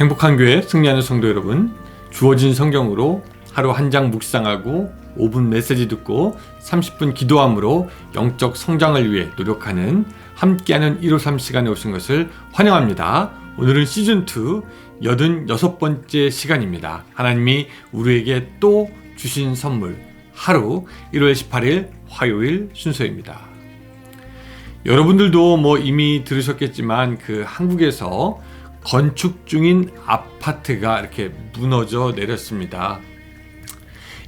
행복한 교회 승리하는 성도 여러분, 주어진 성경으로 하루 한 장 묵상하고 5분 메시지 듣고 30분 기도함으로 영적 성장을 위해 노력하는 함께하는 153 시간에 오신 것을 환영합니다. 오늘은 시즌2 86번째 시간입니다. 하나님이 우리에게 또 주신 선물, 하루 1월 18일 화요일 순서입니다. 여러분들도 이미 들으셨겠지만 한국에서 건축 중인 아파트가 이렇게 무너져 내렸습니다.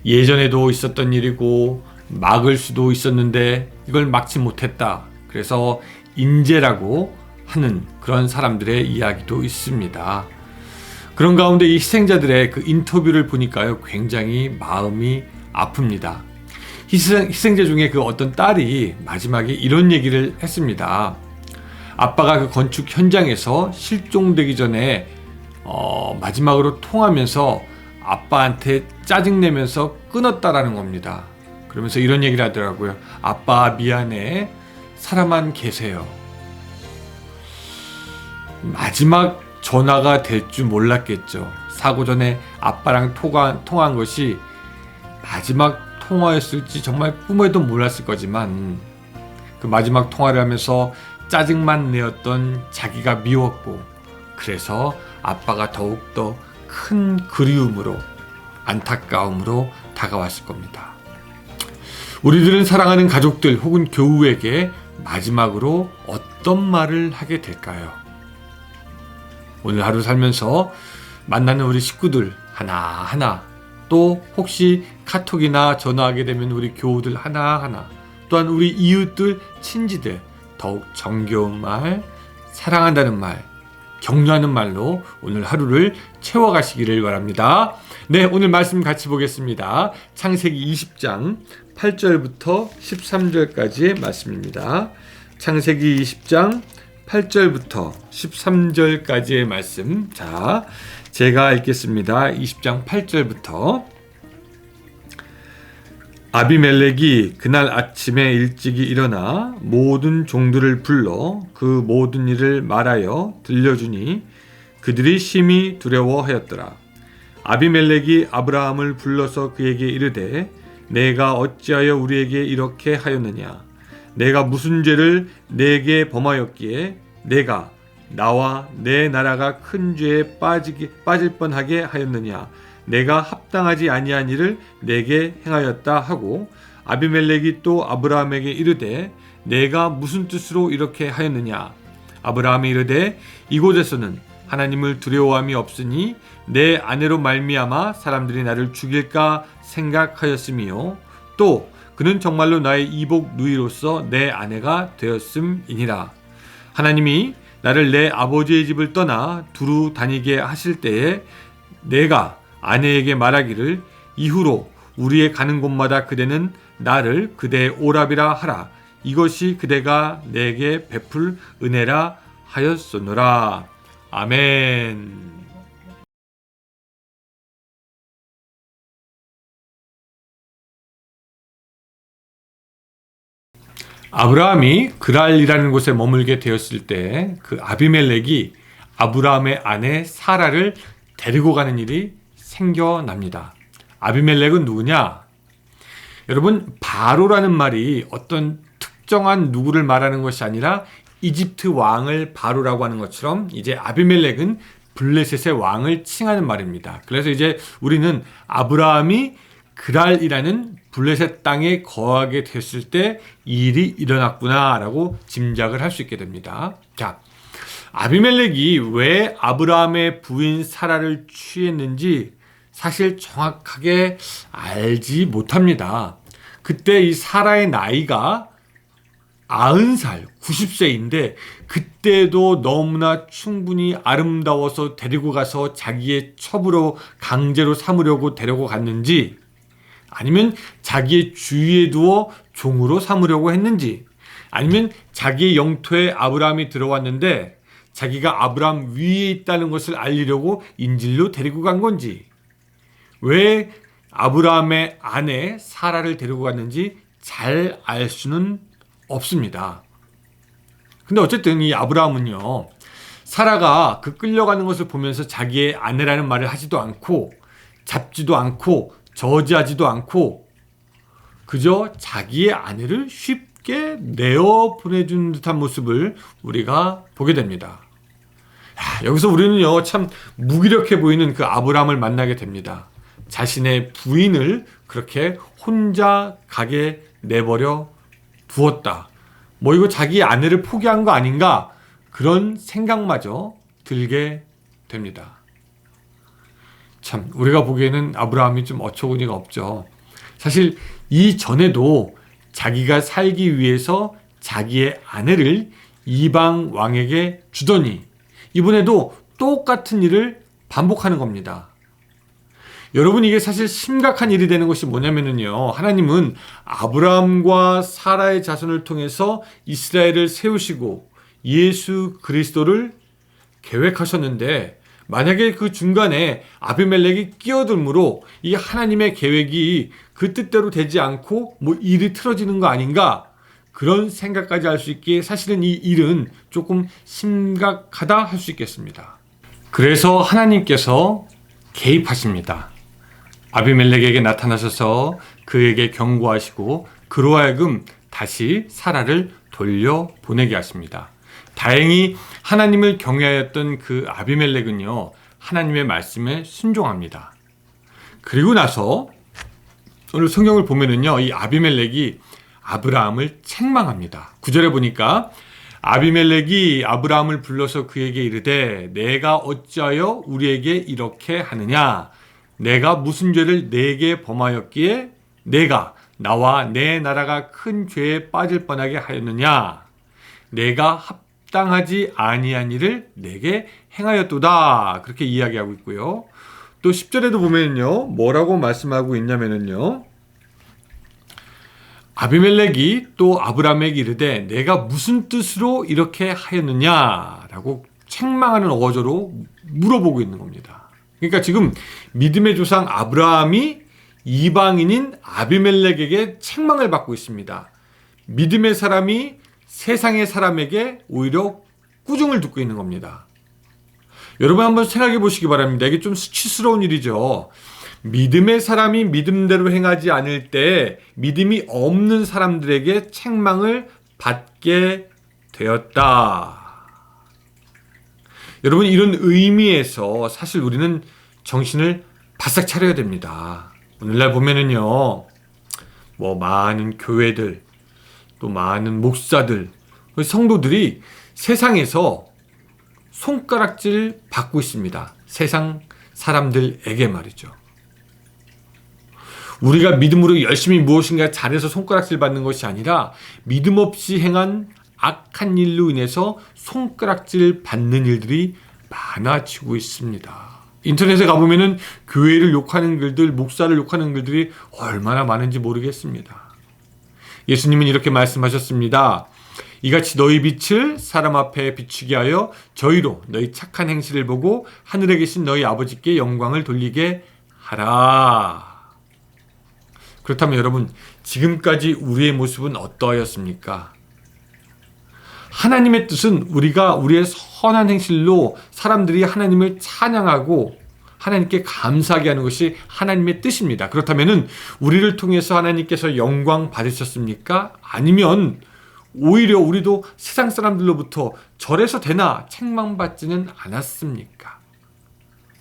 예전에도 있었던 일이고 막을 수도 있었는데 이걸 막지 못했다. 그래서 인재라고 하는 그런 사람들의 이야기도 있습니다. 그런 가운데 이 희생자들의 인터뷰를 보니까요, 굉장히 마음이 아픕니다. 희생자 중에 어떤 딸이 마지막에 이런 얘기를 했습니다. 아빠가 건축 현장에서 실종되기 전에 마지막으로 통하면서 아빠한테 짜증내면서 끊었다라는 겁니다. 그러면서 이런 얘기를 하더라고요. 아빠 미안해. 살아만 계세요. 마지막 전화가 될 줄 몰랐겠죠. 사고 전에 아빠랑 통화한 것이 마지막 통화였을지 정말 꿈에도 몰랐을 거지만 그 마지막 통화를 하면서 짜증만 내었던 자기가 미웠고, 그래서 아빠가 더욱더 큰 그리움으로, 안타까움으로 다가왔을 겁니다. 우리들은 사랑하는 가족들 혹은 교우에게 마지막으로 어떤 말을 하게 될까요? 오늘 하루 살면서 만나는 우리 식구들 하나하나, 또 혹시 카톡이나 전화하게 되면 우리 교우들 하나하나, 또한 우리 이웃들, 친지들 더욱 정겨운 말, 사랑한다는 말, 격려하는 말로 오늘 하루를 채워가시기를 바랍니다. 네, 오늘 말씀 같이 보겠습니다. 창세기 20장 8절부터 13절까지의 말씀입니다. 창세기 20장 8절부터 13절까지의 말씀. 자, 제가 읽겠습니다. 20장 8절부터. 아비멜렉이 그날 아침에 일찍이 일어나 모든 종들을 불러 그 모든 일을 말하여 들려주니 그들이 심히 두려워하였더라. 아비멜렉이 아브라함을 불러서 그에게 이르되 내가 어찌하여 우리에게 이렇게 하였느냐? 내가 무슨 죄를 내게 범하였기에 내가 나와 내 나라가 큰 죄에 빠질 뻔하게 하였느냐? 내가 합당하지 아니한 일을 내게 행하였다 하고, 아비멜렉이 또 아브라함에게 이르되 내가 무슨 뜻으로 이렇게 하였느냐? 아브라함이 이르되 이곳에서는 하나님을 두려워함이 없으니 내 아내로 말미암아 사람들이 나를 죽일까 생각하였음이요, 또 그는 정말로 나의 이복 누이로서 내 아내가 되었음이니라. 하나님이 나를 내 아버지의 집을 떠나 두루 다니게 하실 때에 내가 아내에게 말하기를 이후로 우리의 가는 곳마다 그대는 나를 그대의 오랍이라 하라. 이것이 그대가 내게 베풀 은혜라 하였소노라. 아멘. 아브라함이 그랄이라는 곳에 머물게 되었을 때 아비멜렉이 아브라함의 아내 사라를 데리고 가는 일이 생겨납니다. 아비멜렉은 누구냐? 여러분, 바로라는 말이 어떤 특정한 누구를 말하는 것이 아니라 이집트 왕을 바로라고 하는 것처럼 이제 아비멜렉은 블레셋의 왕을 칭하는 말입니다. 그래서 이제 우리는 아브라함이 그랄이라는 블레셋 땅에 거하게 됐을 때 이 일이 일어났구나라고 짐작을 할 수 있게 됩니다. 자, 아비멜렉이 왜 아브라함의 부인 사라를 취했는지 사실 정확하게 알지 못합니다. 그때 이 사라의 나이가 90살, 90세인데 그때도 너무나 충분히 아름다워서 데리고 가서 자기의 첩으로 강제로 삼으려고 데리고 갔는지, 아니면 자기의 주위에 두어 종으로 삼으려고 했는지, 아니면 자기의 영토에 아브라함이 들어왔는데 자기가 아브라함 위에 있다는 것을 알리려고 인질로 데리고 간 건지, 왜 아브라함의 아내 사라를 데리고 갔는지 잘 알 수는 없습니다. 근데 어쨌든 이 아브라함은요, 사라가 그 끌려가는 것을 보면서 자기의 아내라는 말을 하지도 않고 잡지도 않고 저지하지도 않고 그저 자기의 아내를 쉽게 내어 보내준 듯한 모습을 우리가 보게 됩니다. 여기서 우리는요, 참 무기력해 보이는 그 아브라함을 만나게 됩니다. 자신의 부인을 그렇게 혼자 가게 내버려 두었다. 뭐 이거 자기 아내를 포기한 거 아닌가? 그런 생각마저 들게 됩니다. 참 우리가 보기에는 아브라함이 좀 어처구니가 없죠. 사실 이전에도 자기가 살기 위해서 자기의 아내를 이방 왕에게 주더니 이번에도 똑같은 일을 반복하는 겁니다. 여러분, 이게 사실 심각한 일이 되는 것이 뭐냐면요, 하나님은 아브라함과 사라의 자손을 통해서 이스라엘을 세우시고 예수 그리스도를 계획하셨는데, 만약에 그 중간에 아비멜렉이 끼어들므로 이 하나님의 계획이 그 뜻대로 되지 않고 뭐 일이 틀어지는 거 아닌가, 그런 생각까지 할 수 있기에 사실은 이 일은 조금 심각하다 할 수 있겠습니다. 그래서 하나님께서 개입하십니다. 아비멜렉에게 나타나셔서 그에게 경고하시고 그로 하여금 다시 사라를 돌려보내게 하십니다. 다행히 하나님을 경외하였던 그 아비멜렉은요, 하나님의 말씀에 순종합니다. 그리고 나서 오늘 성경을 보면은요, 이 아비멜렉이 아브라함을 책망합니다. 9절에 보니까 아비멜렉이 아브라함을 불러서 그에게 이르되 내가 어찌하여 우리에게 이렇게 하느냐? 내가 무슨 죄를 내게 범하였기에 내가 나와 내 나라가 큰 죄에 빠질 뻔하게 하였느냐? 내가 합당하지 아니한 일을 내게 행하였도다. 그렇게 이야기하고 있고요. 또 10절에도 보면요, 뭐라고 말씀하고 있냐면요, 아비멜렉이 또 아브라함에게 이르되 내가 무슨 뜻으로 이렇게 하였느냐라고 책망하는 어조로 물어보고 있는 겁니다. 그러니까 지금 믿음의 조상 아브라함이 이방인인 아비멜렉에게 책망을 받고 있습니다. 믿음의 사람이 세상의 사람에게 오히려 꾸중을 듣고 있는 겁니다. 여러분 한번 생각해 보시기 바랍니다. 이게 좀 수치스러운 일이죠. 믿음의 사람이 믿음대로 행하지 않을 때 믿음이 없는 사람들에게 책망을 받게 되었다. 여러분, 이런 의미에서 사실 우리는 정신을 바싹 차려야 됩니다. 오늘날 보면은요, 뭐 많은 교회들, 또 많은 목사들, 성도들이 세상에서 손가락질 받고 있습니다. 세상 사람들에게 말이죠. 우리가 믿음으로 열심히 무엇인가 잘해서 손가락질 받는 것이 아니라 믿음 없이 행한 악한 일로 인해서 손가락질 받는 일들이 많아지고 있습니다. 인터넷에 가보면은 교회를 욕하는 글들, 목사를 욕하는 글들이 얼마나 많은지 모르겠습니다. 예수님은 이렇게 말씀하셨습니다. 이같이 너희 빛을 사람 앞에 비추게 하여 저희로 너희 착한 행실을 보고 하늘에 계신 너희 아버지께 영광을 돌리게 하라. 그렇다면 여러분, 지금까지 우리의 모습은 어떠하였습니까? 하나님의 뜻은 우리가 우리의 선한 행실로 사람들이 하나님을 찬양하고 하나님께 감사하게 하는 것이 하나님의 뜻입니다. 그렇다면 우리를 통해서 하나님께서 영광 받으셨습니까? 아니면 오히려 우리도 세상 사람들로부터 저래서 되나 책망받지는 않았습니까?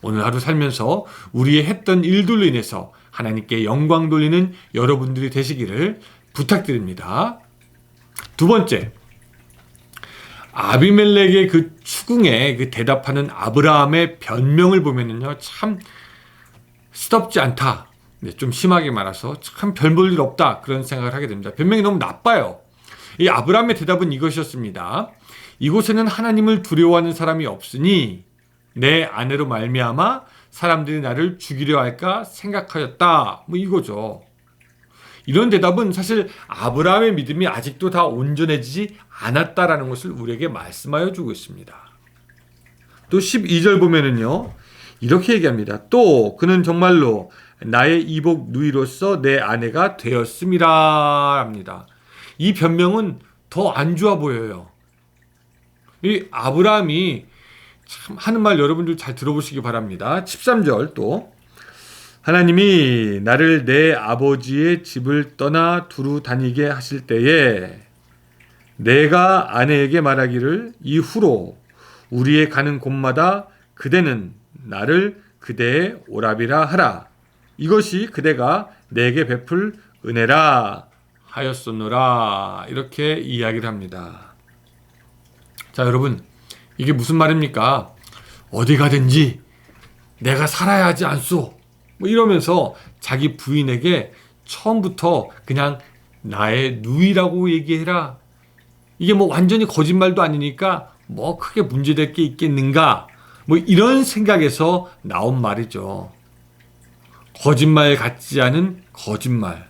오늘 하루 살면서 우리의 했던 일들로 인해서 하나님께 영광 돌리는 여러분들이 되시기를 부탁드립니다. 두 번째, 아비멜렉의 그 추궁에 그 대답하는 아브라함의 변명을 보면은요, 참 쓰덥지 않다. 좀 심하게 말해서 참 별 볼 일 없다. 그런 생각을 하게 됩니다. 변명이 너무 나빠요. 이 아브라함의 대답은 이것이었습니다. 이곳에는 하나님을 두려워하는 사람이 없으니 내 아내로 말미암아 사람들이 나를 죽이려 할까 생각하였다. 뭐 이거죠. 이런 대답은 사실 아브라함의 믿음이 아직도 다 온전해지지 않았다라는 것을 우리에게 말씀하여 주고 있습니다. 또 12절 보면은요, 이렇게 얘기합니다. 또 그는 정말로 나의 이복 누이로서 내 아내가 되었음이라 합니다. 이 변명은 더 안 좋아 보여요. 이 아브라함이 참 하는 말 여러분들 잘 들어보시기 바랍니다. 13절 또 하나님이 나를 내 아버지의 집을 떠나 두루 다니게 하실 때에 내가 아내에게 말하기를 이후로 우리의 가는 곳마다 그대는 나를 그대의 오라비라 하라. 이것이 그대가 내게 베풀 은혜라 하였었노라. 이렇게 이야기를 합니다. 자, 여러분, 이게 무슨 말입니까? 어디 가든지 내가 살아야 하지 않소. 뭐 이러면서 자기 부인에게 처음부터 그냥 나의 누이라고 얘기해라. 이게 뭐 완전히 거짓말도 아니니까 뭐 크게 문제될 게 있겠는가? 뭐 이런 생각에서 나온 말이죠. 거짓말 같지 않은 거짓말.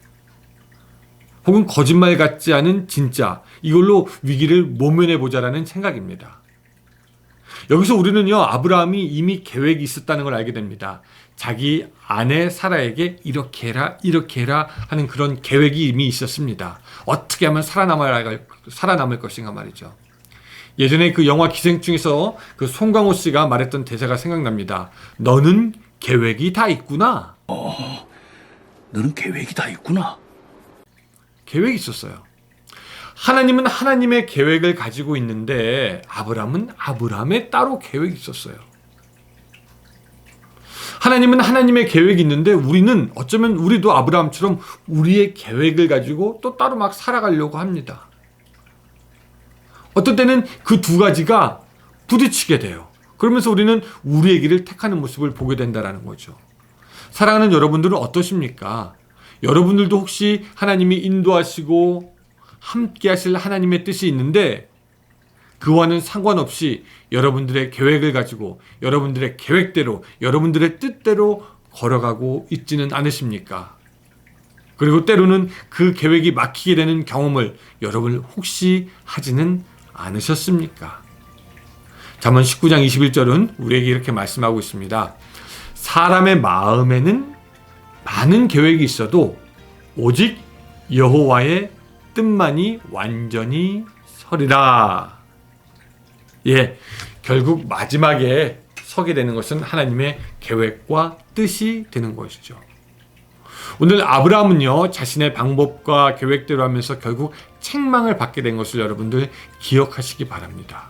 혹은 거짓말 같지 않은 진짜. 이걸로 위기를 모면해보자라는 생각입니다. 여기서 우리는요, 아브라함이 이미 계획이 있었다는 걸 알게 됩니다. 자기 아내 사라에게 이렇게 해라 하는 그런 계획이 이미 있었습니다. 어떻게 하면 살아남을 것인가 말이죠. 예전에 그 영화 기생충에서 그 송강호 씨가 말했던 대사가 생각납니다. 너는 계획이 다 있구나. 너는 계획이 다 있구나. 계획이 있었어요. 하나님은 하나님의 계획을 가지고 있는데 아브라함은 아브라함의 따로 계획이 있었어요. 하나님은 하나님의 계획이 있는데 우리는 어쩌면 우리도 아브라함처럼 우리의 계획을 가지고 또 따로 막 살아가려고 합니다. 어떤 때는 그 두 가지가 부딪히게 돼요. 그러면서 우리는 우리의 길을 택하는 모습을 보게 된다는 거죠. 사랑하는 여러분들은 어떠십니까? 여러분들도 혹시 하나님이 인도하시고 함께 하실 하나님의 뜻이 있는데 그와는 상관없이 여러분들의 계획을 가지고 여러분들의 계획대로 여러분들의 뜻대로 걸어가고 있지는 않으십니까? 그리고 때로는 그 계획이 막히게 되는 경험을 여러분 혹시 하지는 않으셨습니까? 잠언 19장 21절은 우리에게 이렇게 말씀하고 있습니다. 사람의 마음에는 많은 계획이 있어도 오직 여호와의 뜻만이 완전히 서리라. 예, 결국 마지막에 서게 되는 것은 하나님의 계획과 뜻이 되는 것이죠. 오늘 아브라함은요, 자신의 방법과 계획대로 하면서 결국 책망을 받게 된 것을 여러분들 기억하시기 바랍니다.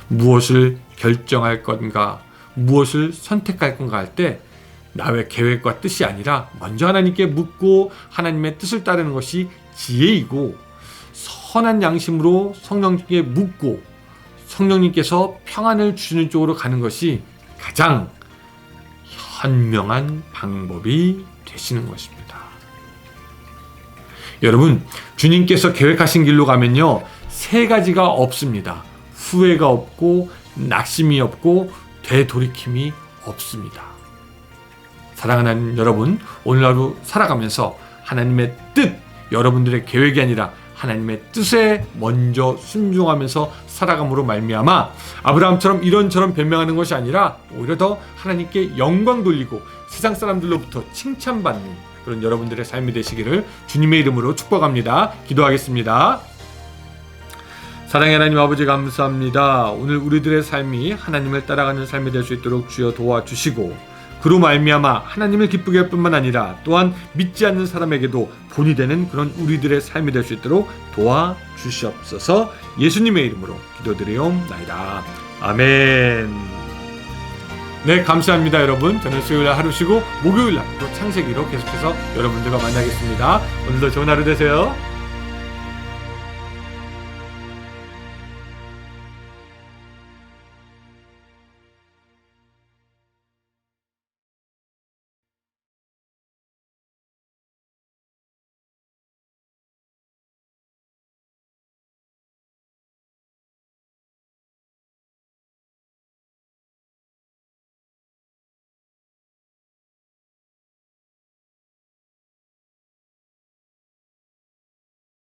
무엇을 결정할 건가, 무엇을 선택할 건가 할 때 나의 계획과 뜻이 아니라 먼저 하나님께 묻고 하나님의 뜻을 따르는 것이 지혜이고, 선한 양심으로 성령님께 묻고 성령님께서 평안을 주시는 쪽으로 가는 것이 가장 현명한 방법이 되시는 것입니다. 여러분, 주님께서 계획하신 길로 가면요, 세 가지가 없습니다. 후회가 없고 낙심이 없고 되돌이킴이 없습니다. 사랑하는 여러분, 오늘 하루 살아가면서 하나님의 뜻, 여러분들의 계획이 아니라 하나님의 뜻에 먼저 순종하면서 살아감으로 말미암아 아브라함처럼 이런저런 변명하는 것이 아니라 오히려 더 하나님께 영광 돌리고 세상 사람들로부터 칭찬받는 그런 여러분들의 삶이 되시기를 주님의 이름으로 축복합니다. 기도하겠습니다. 사랑의 하나님 아버지, 감사합니다. 오늘 우리들의 삶이 하나님을 따라가는 삶이 될 수 있도록 주여 도와주시고, 그로 말미암아 하나님을 기쁘게 할 뿐만 아니라 또한 믿지 않는 사람에게도 본이 되는 그런 우리들의 삶이 될 수 있도록 도와주시옵소서. 예수님의 이름으로 기도드리옵나이다. 아멘. 네, 감사합니다 여러분. 저는 수요일날 하루 쉬고 목요일날 또 창세기로 계속해서 여러분들과 만나겠습니다. 오늘도 좋은 하루 되세요.